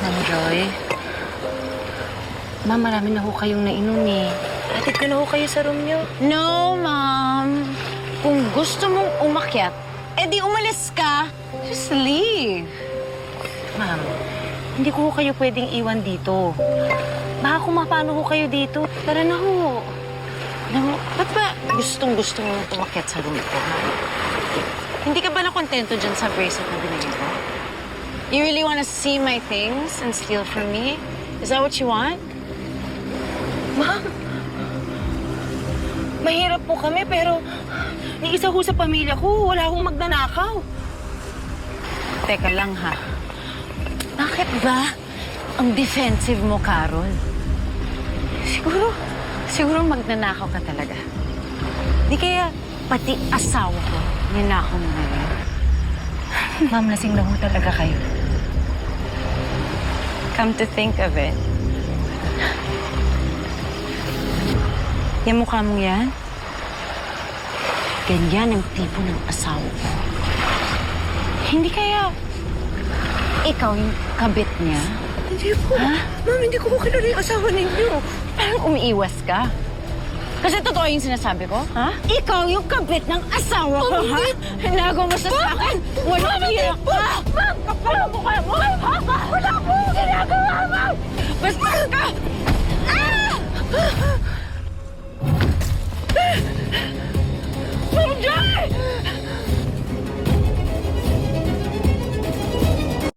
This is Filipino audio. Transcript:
Ma'am Joy. Ma'am, marami na ho kayong nainom eh. Hatid ko na ho kayo sa room niyo. No, Ma'am. Kung gusto mong umakyat, edi umalis ka. Just leave. Ma'am, hindi ko ho kayo pwedeng iwan dito. Baka kumapano ho kayo dito. Tara na ho. Alam mo, ba't ba gustong-gusto mong umakyat sa room ko, ha? Hindi ka ba nakontento dyan sa bracelet na binigay ko? You really wanna see my things and steal from me? Is that what you want? Ma'am, mahirap po kami pero ni isa ho sa pamilya ko, wala akong magnanakaw. Teka lang, ha? Bakit ba ang defensive mo, Carol? Siguro magnanakaw ka talaga. Di kaya pati asawa ko, ninakaw mo na yun. Ma'am, lasing na ho talaga kayo. Come to think of it. Yung mukha mong yan, ganyan ang tipo ng asawa ko. Hindi kaya ikaw yung kabit niya? Hindi po. Ha? Ma'am, hindi ko po kilala yung asawa ninyo. Parang umiiwas ka. Kasi totoo yung sinasabi ko, ha? Ikaw yung kabit ng asawa ko, ha? Hinago mo sa akin! Walang hira ka! Ma'am, kapal mo